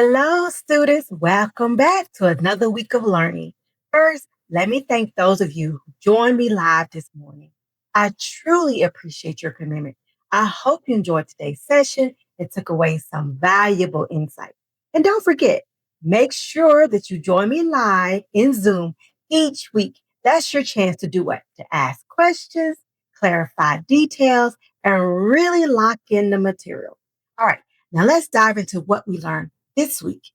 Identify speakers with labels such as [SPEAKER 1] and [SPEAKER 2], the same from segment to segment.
[SPEAKER 1] Hello, students. Welcome back to another week of learning. First, let me thank those of you who joined me live this morning. I truly appreciate your commitment. I hope you enjoyed today's session and took away some valuable insight. And don't forget, make sure that you join me live in Zoom each week. That's your chance to do what? To ask questions, clarify details, and really lock in the material. All right, now let's dive into what we learned this week.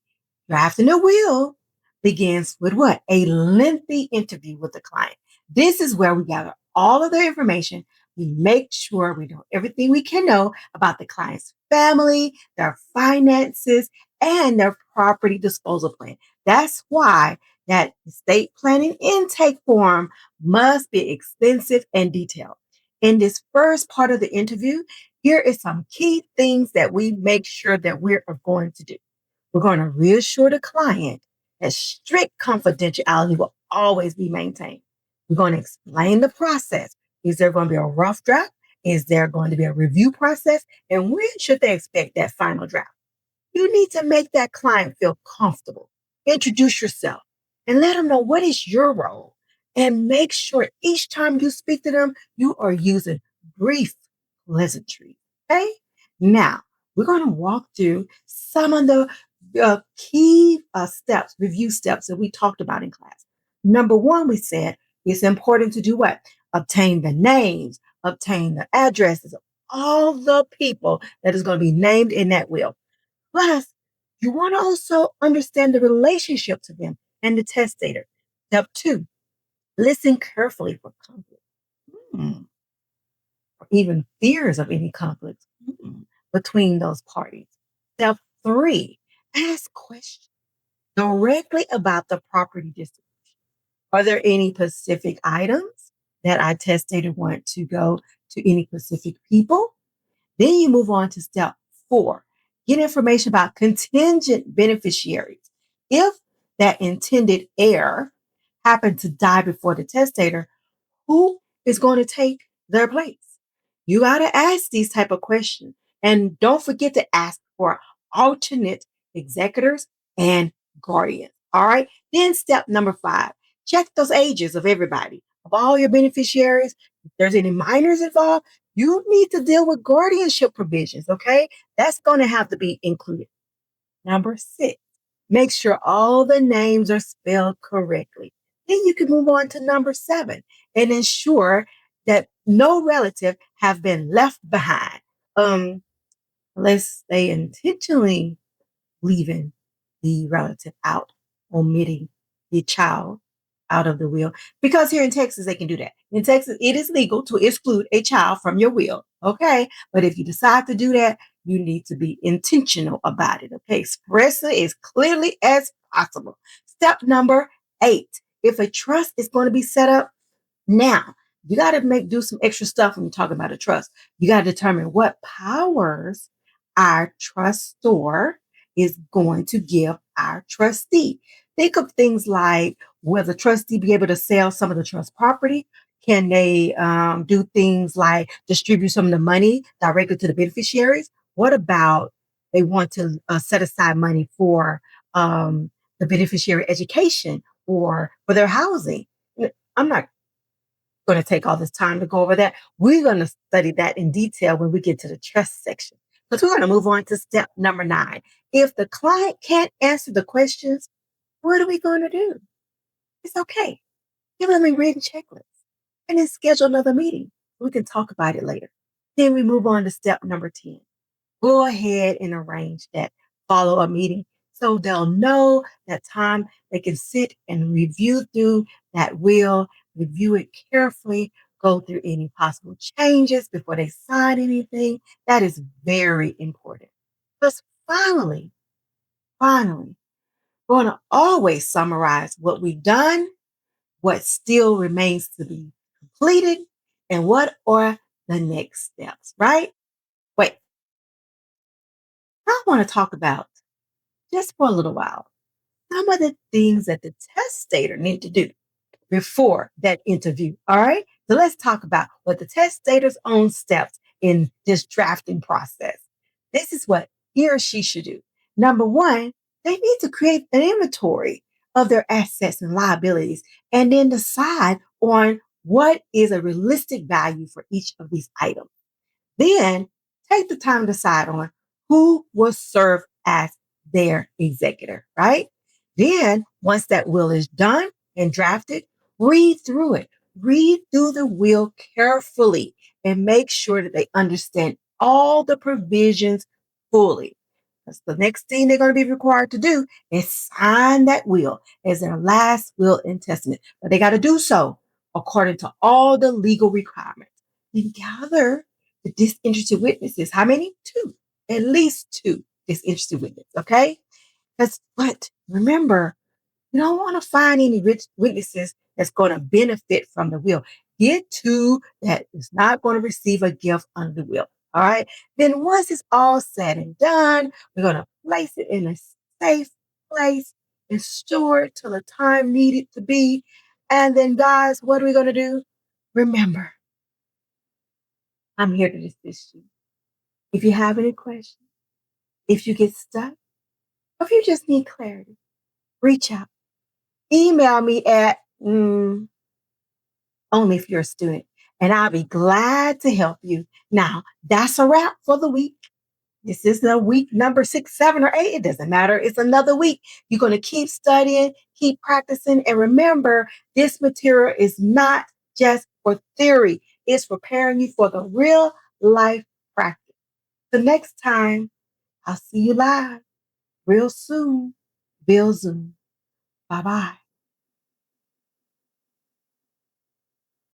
[SPEAKER 1] Drafting a will begins with what? A lengthy interview with the client. This is where we gather all of the information. We make sure we know everything we can know about the client's family, their finances, and their property disposal plan. That's why that estate planning intake form must be extensive and detailed. In this first part of the interview, here is some key things that we make sure that we're going to do. We're going to reassure the client that strict confidentiality will always be maintained. We're going to explain the process. Is there going to be a rough draft? Is there going to be a review process? And when should they expect that final draft? You need to make that client feel comfortable. Introduce yourself and let them know what is your role. And make sure each time you speak to them, you are using brief pleasantries. Okay? Now, we're going to walk through some of the key steps, review steps that we talked about in class. Number one, we said it's important to do what? Obtain the names, obtain the addresses of all the people that is going to be named in that will. Plus, you want to also understand the relationship to them and the testator. Step two, listen carefully for conflict. Or even fears of any conflict between those parties. Step three, ask questions directly about the property distribution. Are there any specific items that our testator want to go to any specific people? Then you move on to step four, get information about contingent beneficiaries. If that intended heir happened to die before the testator, who is going to take their place? You got to ask these type of questions. And don't forget to ask for alternate executors and guardians. All right. Then step number five, check those ages of everybody, of all your beneficiaries. If there's any minors involved, you need to deal with guardianship provisions. Okay. That's going to have to be included. Number six, make sure all the names are spelled correctly. Then you can move on to number seven and ensure that no relative have been left behind. Unless they intentionally leaving the relative out, omitting the child out of the will. Because here in Texas, they can do that. In Texas, it is legal to exclude a child from your will. Okay. But if you decide to do that, you need to be intentional about it. Okay. Express it as clearly as possible. Step number eight. If a trust is going to be set up now, you got to do some extra stuff when you're talking about a trust. You got to determine what powers our trustor is going to give our trustee. Think of things like, will the trustee be able to sell some of the trust property? Can they do things like distribute some of the money directly to the beneficiaries? What about they want to set aside money for the beneficiary education or for their housing? I'm not going to take all this time to go over that. We're going to study that in detail when we get to the trust section. But we're going to move on to step number 9. If the client can't answer the questions, what are we going to do? It's okay. Give them a written checklist and then schedule another meeting. We can talk about it later. Then we move on to step number 10. Go ahead and arrange that follow-up meeting so they'll know that time they can sit and review through that will, review it carefully, go through any possible changes before they sign anything. That is very important. Because finally, we're going to always summarize what we've done, what still remains to be completed, and what are the next steps, right? Wait, I want to talk about, just for a little while, some of the things that the testator need to do before that interview. All right. So let's talk about what the testator's own steps in this drafting process. This is what he or she should do. Number one, they need to create an inventory of their assets and liabilities and then decide on what is a realistic value for each of these items. Then take the time to decide on who will serve as their executor, right? Then, once that will is done and drafted, read through it. Read through the will carefully and make sure that they understand all the provisions fully. Because the next thing they're going to be required to do is sign that will as their last will and testament. But they got to do so according to all the legal requirements. And gather the disinterested witnesses. How many? Two. At least two disinterested witnesses. Okay? But remember, you don't want to find any rich witnesses that's going to benefit from the will. Get two that is not going to receive a gift under the will. All right. Then once it's all said and done, we're going to place it in a safe place and store it till the time needed to be. And then, guys, what are we going to do? Remember, I'm here to assist you. If you have any questions, if you get stuck, or if you just need clarity, reach out. Email me at only if you're a student, and I'll be glad to help you. Now, that's a wrap for the week. This is the week number 6, 7, or 8. It doesn't matter. It's another week. You're going to keep studying, keep practicing, and remember, this material is not just for theory. It's preparing you for the real life practice. The next time, I'll see you live real soon. Bill Zoom. Bye-bye.